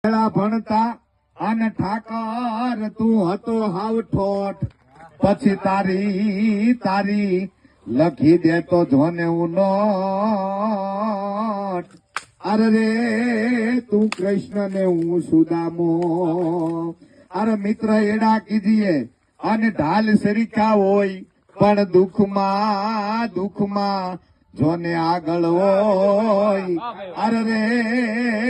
ભણતા અને ઠાકર તું હતો હાવ ઠોઠ, પછી તારી લખી દે તો જોને હું નોટ. અરે રે તું કૃષ્ણ ને હું સુદામો. અરે મિત્ર એડા કીજીએ અને ઢાલ સરીકા હોય, પણ દુઃખમાં જોને આગળ હોય. અરે રે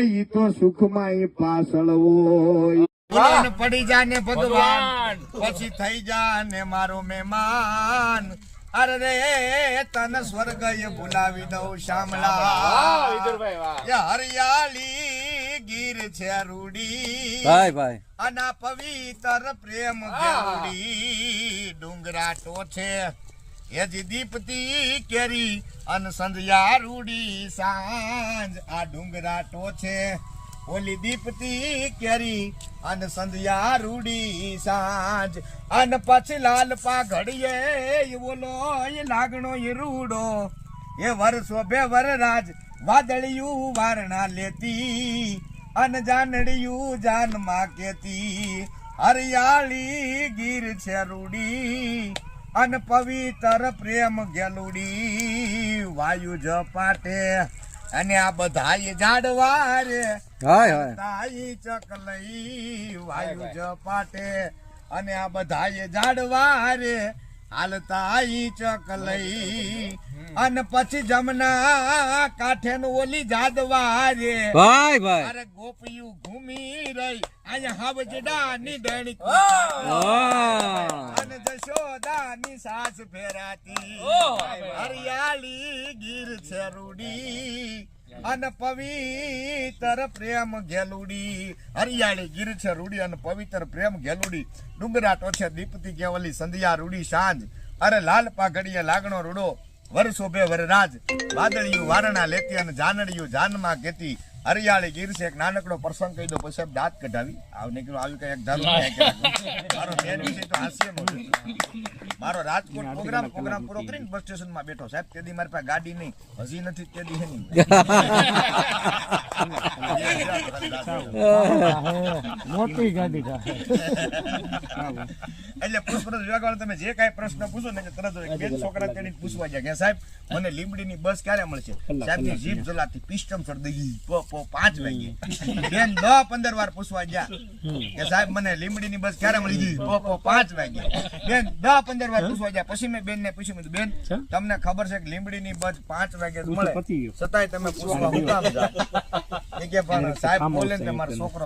ઈ તો સુખમાં ઈ પાછળ હોય. પડી જાને ભગવાન પછી થઈ જાને મારો મહેમાન. અરે રે તને સ્વર્ગ ભૂલાવી દઉં શામળા. હરિયાળી ગીર છે રૂડી ભાઈ અના પવિત્ર પ્રેમ ગેવડી. ડુંગરા ટોછે એજી દીપતી કેરી અન સંધ્યા રૂડી સાંજ. આ ડુંગરા ટોછે ઓલી દીપતી કેરી અન સંધ્યા રૂડી સાંજ. અન પછી લાલ પા ઘડીએ બોલો એ લાગણો એ રૂડો. એ વર્ષો બે વરરાજ વાદળિયું વારણા લેતી અન જાનડિયું જાનમાં કેતી. હરિયાળી ગીર છે રૂડી અન પવિત્ર પ્રેમ ગેલુડી. વાયુ જપાટે અને આ બધા જાડવા રે તાઈ ચકલઈ. વાયુ જપાટે અને આ બધા જાડવા રે હાલતા ચકલઈ. અને પછી જમના કાંઠે નું ઓલી જાદવા રે. અરે ગોપિયું ઘૂમી રહી અહીંયા હાવજડા ની ડણી અને જશોદા ની સાસ ફેરાતી. હરિયાળી ગીર છે રૂડી અને પવિત્ર પ્રેમ ગેલુડી. હરિયાળી ગીર છે રૂડી અને પવિત્ર પ્રેમ ગેલુડી. ડુંગરા ટોછે દીપતી કેવલી સંધ્યા રૂડી સાંજ. અરે લાલ પાઘડીએ લાગણો રૂડો. વર્ષો બે વરરાજ વાદળિયું વારણા લેતી અને જાનડિયું જાનમાં કેતી. હરિયાળી ગીર છે. એક નાનકડો પ્રસંગ કહી દો પછી દાંત કઢાવી આવને કીધું આવી કઈ એક ધારું મારો મેન વિષય તો હાસ્યનો છે. મારો રાજકોટ પ્રોગ્રામ પૂરો કરીને બસ સ્ટેશન માં બેઠો સાહેબ. તેદી મારી પાસે ગાડી નહીં હજી નથી તેદી હે નહીં મોટી ગાડી એટલે પુષ્પરાજ વિભાગવાળા તમે જે કાંઈ પ્રશ્ન પૂછો ને તરત બે છોકરા તેડી પૂછવા ગયા કે સાહેબ મને લીંબડીની બસ ક્યારે મળશે. સાહેબ ની જીભ જલાતી પિસ્ટમ ચડી ગઈ 5 વાગે. બેન 10-15 વાર પૂછવા ગયા કે સાહેબ મને લીંબડીની બસ ક્યારે મળી ગઈ 5 વાગે. બેન 10-15 વાર પૂછવા ગયા. પછી મેં બેન ને પૂછ્યું બેન તમને ખબર છે કે લીંબડીની બસ 5 વાગે મળે છતાંય તમે પૂછવા હું કામ જાઓ. કે પણ સાહેબ બોલે ને મારો છોકરો